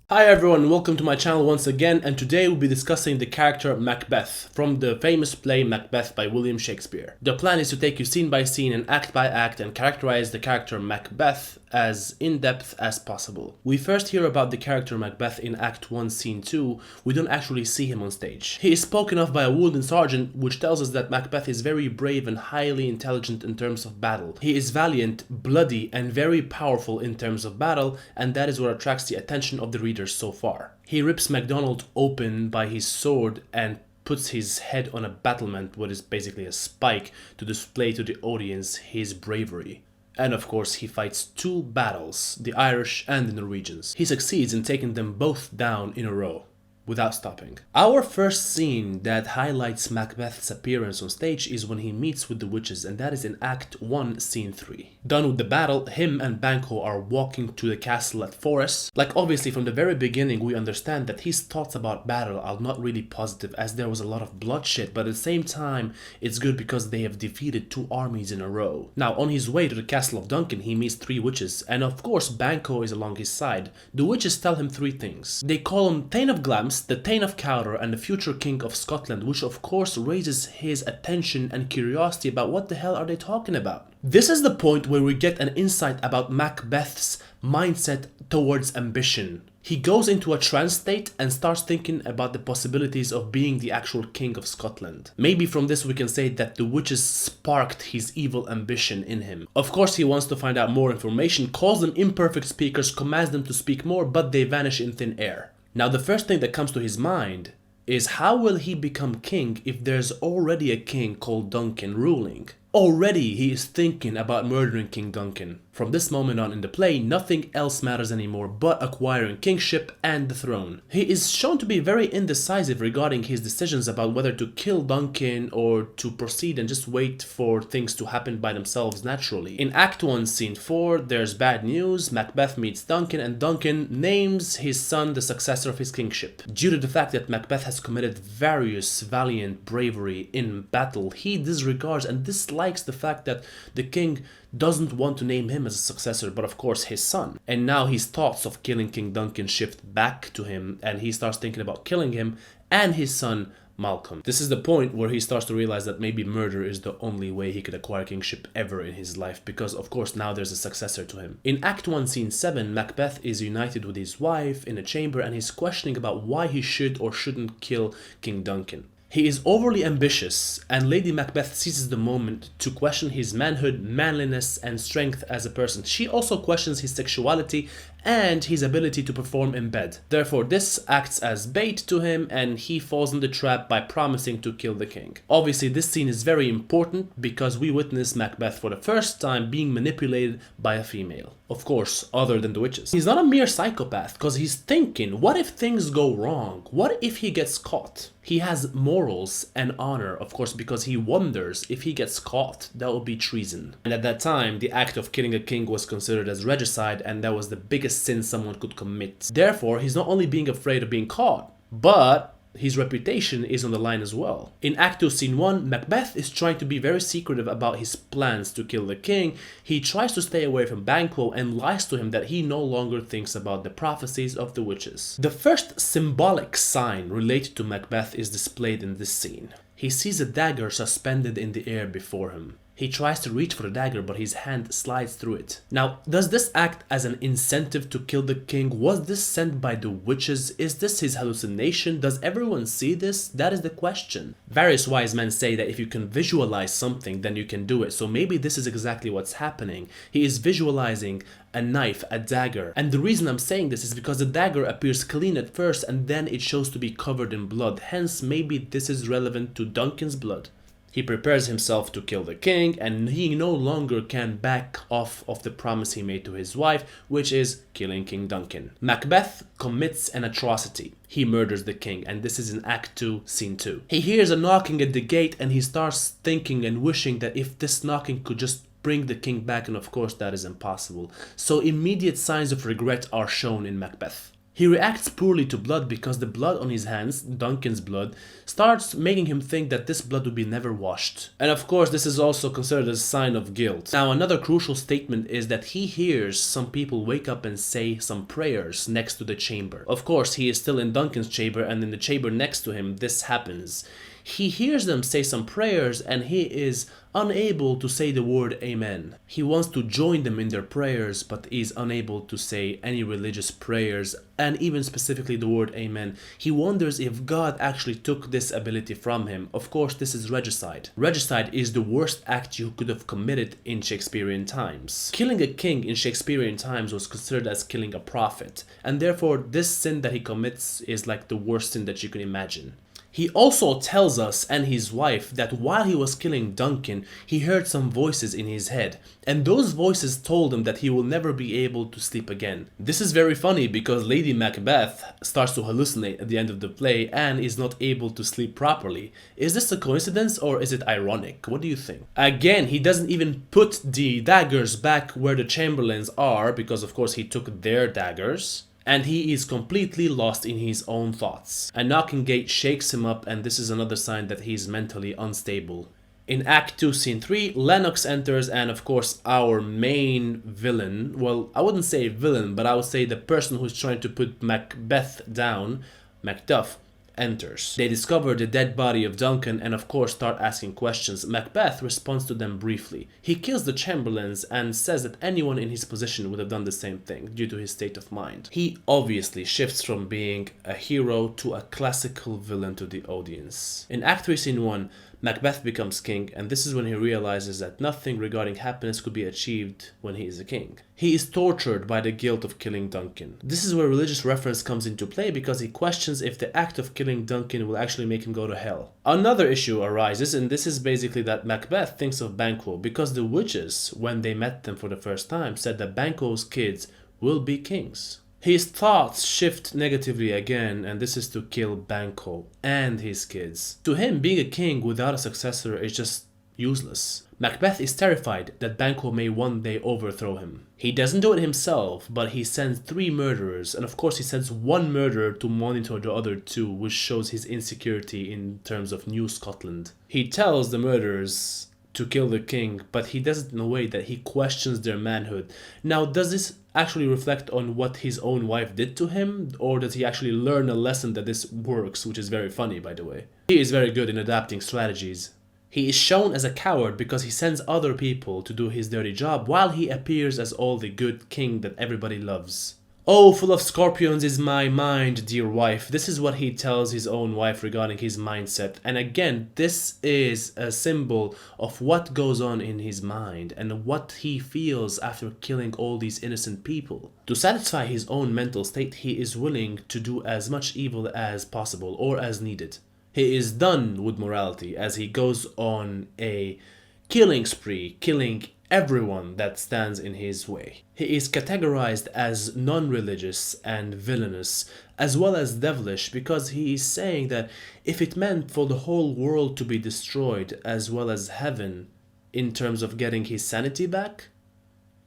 Hi everyone, welcome to my channel once again, and today we'll be discussing the character Macbeth from the famous play Macbeth by William Shakespeare. The plan is to take you scene by scene and act by act and characterize the character Macbeth as in-depth as possible. We first hear about the character Macbeth in Act 1 Scene 2, we don't actually see him on stage. He is spoken of by a wooden sergeant, which tells us that Macbeth is very brave and highly intelligent in terms of battle. He is valiant, bloody, and very powerful in terms of battle, and that is what attracts the attention of the readers so far. He rips MacDonald open by his sword and puts his head on a battlement, what is basically a spike, to display to the audience his bravery. And of course he fights two battles, the Irish and the Norwegians. He succeeds in taking them both down in a row, without stopping. Our first scene that highlights Macbeth's appearance on stage is when he meets with the witches, and that is in Act 1 Scene 3. Done with the battle, him and Banquo are walking to the castle at Forres. Like obviously from the very beginning we understand that his thoughts about battle are not really positive, as there was a lot of bloodshed, but at the same time it's good because they have defeated two armies in a row. Now on his way to the castle of Duncan he meets three witches, and of course Banquo is along his side. The witches tell him three things. They call him Thane of Glams, the Thane of Cawdor, and the future king of Scotland, which of course raises his attention and curiosity about what the hell are they talking about. This is the point where we get an insight about Macbeth's mindset towards ambition. He goes into a trance state and starts thinking about the possibilities of being the actual king of Scotland. Maybe from this we can say that the witches sparked his evil ambition in him. Of course he wants to find out more information, calls them imperfect speakers, commands them to speak more, but they vanish in thin air. Now the first thing that comes to his mind is how will he become king if there's already a king called Duncan ruling? Already he is thinking about murdering King Duncan. From this moment on in the play, nothing else matters anymore but acquiring kingship and the throne. He is shown to be very indecisive regarding his decisions about whether to kill Duncan or to proceed and just wait for things to happen by themselves naturally. In Act 1 Scene 4, there's bad news. Macbeth meets Duncan and Duncan names his son the successor of his kingship. Due to the fact that Macbeth has committed various valiant bravery in battle, he disregards and dislikes the fact that the king doesn't want to name him as a successor, but of course his son. And now his thoughts of killing King Duncan shift back to him, and he starts thinking about killing him and his son Malcolm. This is the point where he starts to realize that maybe murder is the only way he could acquire kingship ever in his life, because of course now there's a successor to him. In Act 1 Scene 7, Macbeth is united with his wife in a chamber and he's questioning about why he should or shouldn't kill King Duncan. He is overly ambitious, and Lady Macbeth seizes the moment to question his manhood, manliness, and strength as a person. She also questions his sexuality and his ability to perform in bed. Therefore, this acts as bait to him, and he falls in the trap by promising to kill the king. Obviously, this scene is very important because we witness Macbeth for the first time being manipulated by a female. Of course, other than the witches. He's not a mere psychopath because he's thinking, what if things go wrong? What if he gets caught? He has morals and honor, of course, because he wonders if he gets caught, that would be treason. And at that time, the act of killing a king was considered as regicide, and that was the biggest sin someone could commit. Therefore, he's not only being afraid of being caught, but his reputation is on the line as well. In Act 2 Scene 1, Macbeth is trying to be very secretive about his plans to kill the king. He tries to stay away from Banquo and lies to him that he no longer thinks about the prophecies of the witches. The first symbolic sign related to Macbeth is displayed in this scene. He sees a dagger suspended in the air before him. He tries to reach for the dagger, but his hand slides through it. Now, does this act as an incentive to kill the king? Was this sent by the witches? Is this his hallucination? Does everyone see this? That is the question. Various wise men say that if you can visualize something, then you can do it. So maybe this is exactly what's happening. He is visualizing a knife, a dagger. And the reason I'm saying this is because the dagger appears clean at first and then it shows to be covered in blood. Hence, maybe this is relevant to Duncan's blood. He prepares himself to kill the king, and he no longer can back off of the promise he made to his wife, which is killing King Duncan. Macbeth commits an atrocity. He murders the king, and this is in Act 2, Scene 2. He hears a knocking at the gate and he starts thinking and wishing that if this knocking could just bring the king back, and of course that is impossible. So immediate signs of regret are shown in Macbeth. He reacts poorly to blood because the blood on his hands, Duncan's blood, starts making him think that this blood will be never washed. And of course, this is also considered a sign of guilt. Now, another crucial statement is that he hears some people wake up and say some prayers next to the chamber. Of course, he is still in Duncan's chamber, and in the chamber next to him, this happens. He hears them say some prayers and he is unable to say the word amen. He wants to join them in their prayers but is unable to say any religious prayers and even specifically the word amen. He wonders if God actually took this ability from him. Of course, this is regicide. Regicide is the worst act you could have committed in Shakespearean times. Killing a king in Shakespearean times was considered as killing a prophet, and therefore this sin that he commits is like the worst sin that you can imagine. He also tells us and his wife that while he was killing Duncan, he heard some voices in his head, and those voices told him that he will never be able to sleep again. This is very funny because Lady Macbeth starts to hallucinate at the end of the play and is not able to sleep properly. Is this a coincidence or is it ironic? What do you think? Again, he doesn't even put the daggers back where the chamberlains are because of course he took their daggers. And he is completely lost in his own thoughts. A knocking gate shakes him up, and this is another sign that he's mentally unstable. In Act 2, Scene 3, Lennox enters, and of course our main villain, well, I wouldn't say villain, but I would say the person who's trying to put Macbeth down, Macduff, enters. They discover the dead body of Duncan and of course start asking questions. Macbeth responds to them briefly. He kills the chamberlains and says that anyone in his position would have done the same thing due to his state of mind. He obviously shifts from being a hero to a classical villain to the audience. In Act 3, Scene 1, Macbeth becomes king, and this is when he realizes that nothing regarding happiness could be achieved when he is a king. He is tortured by the guilt of killing Duncan. This is where religious reference comes into play because he questions if the act of killing Duncan will actually make him go to hell. Another issue arises, and this is basically that Macbeth thinks of Banquo because the witches, when they met them for the first time, said that Banquo's kids will be kings. His thoughts shift negatively again, and this is to kill Banquo and his kids. To him, being a king without a successor is just useless. Macbeth is terrified that Banquo may one day overthrow him. He doesn't do it himself, but he sends 3 murderers, and of course he sends 1 murderer to monitor the other 2, which shows his insecurity in terms of New Scotland. He tells the murderers to kill the king, but he does it in a way that he questions their manhood. Now, does this actually reflect on what his own wife did to him, or does he actually learn a lesson that this works, which is very funny, by the way? He is very good in adapting strategies. He is shown as a coward because he sends other people to do his dirty job while he appears as all the good king that everybody loves. Oh, full of scorpions is my mind, dear wife. This is what he tells his own wife regarding his mindset. And again, this is a symbol of what goes on in his mind and what he feels after killing all these innocent people. To satisfy his own mental state, he is willing to do as much evil as possible or as needed. He is done with morality as he goes on a killing spree, killing everyone that stands in his way. He is categorized as non-religious and villainous, as well as devilish, because he is saying that if it meant for the whole world to be destroyed, as well as heaven, in terms of getting his sanity back,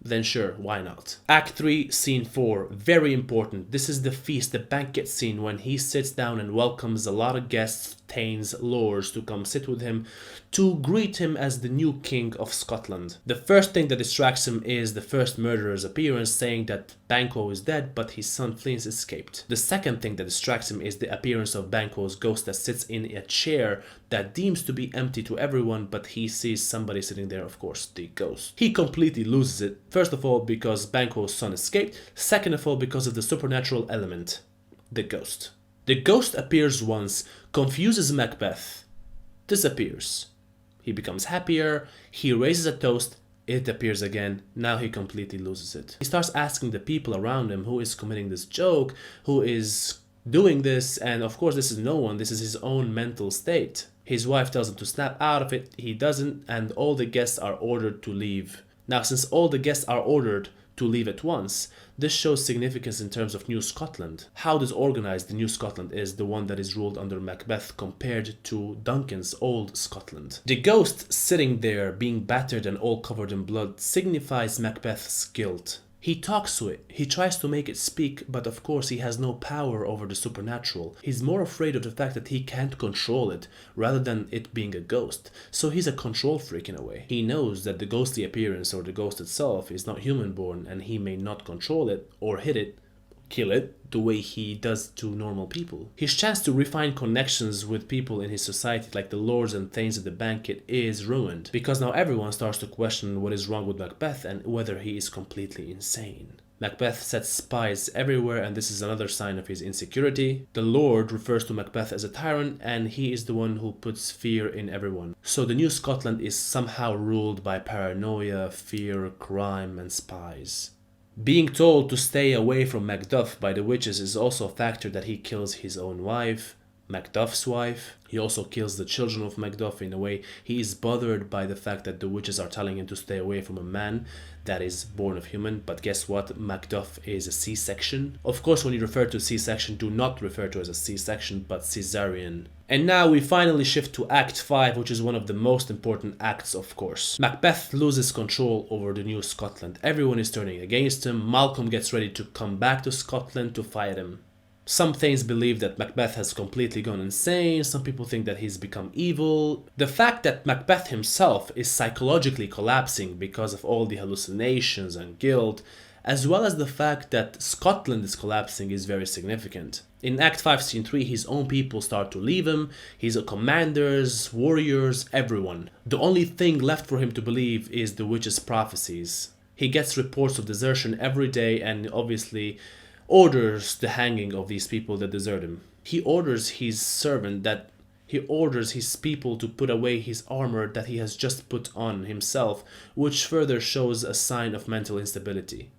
then sure, why not? Act 3, Scene 4, very important. This is the feast, the banquet scene when he sits down and welcomes a lot of guests, thanes, lords to come sit with him to greet him as the new king of Scotland. The first thing that distracts him is the first murderer's appearance saying that Banquo is dead but his son Fleance escaped. The second thing that distracts him is the appearance of Banquo's ghost that sits in a chair that deems to be empty to everyone, but he sees somebody sitting there, of course, the ghost. He completely loses it, first of all because Banquo's son escaped, second of all because of the supernatural element, the ghost. The ghost appears once, confuses Macbeth, disappears. He becomes happier, he raises a toast, it appears again, now he completely loses it. He starts asking the people around him who is committing this joke, who is doing this, and of course this is no one, this is his own mental state. His wife tells him to snap out of it, he doesn't, and all the guests are ordered to leave. Now, since all the guests are ordered to leave at once, this shows significance in terms of New Scotland. How disorganized the New Scotland is, the one that is ruled under Macbeth, compared to Duncan's old Scotland. The ghost sitting there, being battered and all covered in blood, signifies Macbeth's guilt. He talks to it, he tries to make it speak, but of course he has no power over the supernatural. He's more afraid of the fact that he can't control it, rather than it being a ghost. So he's a control freak in a way. He knows that the ghostly appearance or the ghost itself is not human born, and he may not control it, or hit it, kill it, the way he does to normal people. His chance to refine connections with people in his society, like the lords and thanes at the banquet, is ruined, because now everyone starts to question what is wrong with Macbeth and whether he is completely insane. Macbeth sets spies everywhere, and this is another sign of his insecurity. The Lord refers to Macbeth as a tyrant, and he is the one who puts fear in everyone. So the new Scotland is somehow ruled by paranoia, fear, crime, and spies. Being told to stay away from Macduff by the witches is also a factor that he kills his own wife, Macduff's wife. He also kills the children of Macduff. In a way, he is bothered by the fact that the witches are telling him to stay away from a man that is born of human. But guess what? Macduff is a C-section. Of course, when you refer to C-section, do not refer to it as a C-section, but cesarean. And now we finally shift to Act 5, which is one of the most important acts, of course. Macbeth loses control over the new Scotland. Everyone is turning against him. Malcolm gets ready to come back to Scotland to fight him. Some Thanes believe that Macbeth has completely gone insane. Some people think that he's become evil. The fact that Macbeth himself is psychologically collapsing because of all the hallucinations and guilt, as well as the fact that Scotland is collapsing, is very significant. In Act 5, Scene 3, his own people start to leave him, his commanders, warriors, everyone. The only thing left for him to believe is the witches' prophecies. He gets reports of desertion every day and obviously orders the hanging of these people that desert him. He orders his people to put away his armor that he has just put on himself, which further shows a sign of mental instability.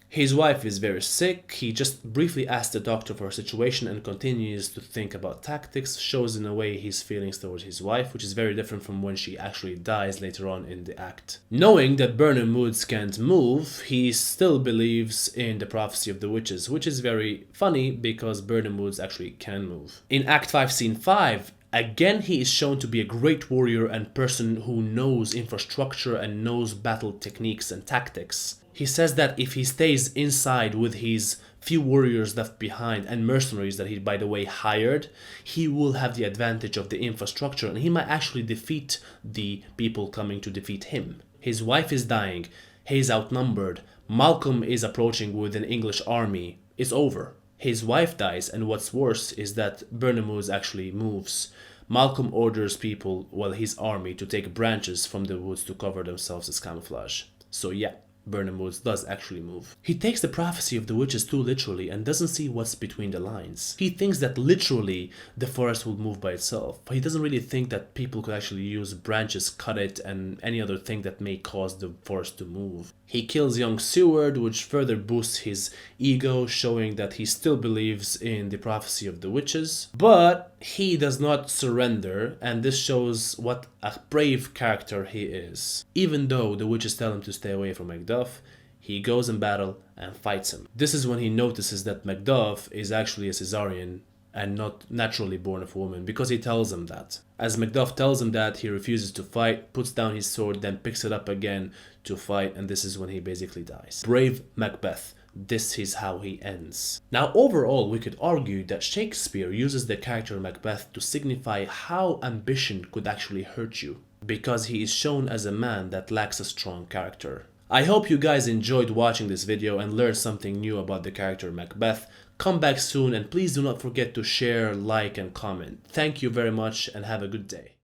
His wife is very sick. He just briefly asks the doctor for her situation and continues to think about tactics, shows in a way his feelings towards his wife, which is very different from when she actually dies later on in the act. Knowing that Birnam Woods can't move, he still believes in the prophecy of the witches, which is very funny because Birnam Woods actually can move. In Act 5, Scene 5, again, he is shown to be a great warrior and person who knows infrastructure and knows battle techniques and tactics. He says that if he stays inside with his few warriors left behind and mercenaries that he, by the way, hired, he will have the advantage of the infrastructure and he might actually defeat the people coming to defeat him. His wife is dying. He is outnumbered. Malcolm is approaching with an English army. It's over. His wife dies, and what's worse is that Birnam Woods actually moves. Malcolm orders people, well, his army, to take branches from the woods to cover themselves as camouflage. So yeah, Birnam Woods does actually move. He takes the prophecy of the witches too literally and doesn't see what's between the lines. He thinks that literally the forest will move by itself, but he doesn't really think that people could actually use branches, cut it, and any other thing that may cause the forest to move. He kills young Seward, which further boosts his ego, showing that he still believes in the prophecy of the witches. But he does not surrender, and this shows what a brave character he is. Even though the witches tell him to stay away from Macduff, he goes in battle and fights him. This is when he notices that Macduff is actually a Caesarean and not naturally born of a woman, because he tells him that. As Macduff tells him that, he refuses to fight, puts down his sword, then picks it up again to fight, and this is when he basically dies. Brave Macbeth. This is how he ends. Now, overall, we could argue that Shakespeare uses the character Macbeth to signify how ambition could actually hurt you, because he is shown as a man that lacks a strong character. I hope you guys enjoyed watching this video and learned something new about the character Macbeth. Come back soon, and please do not forget to share, like, and comment. Thank you very much and have a good day.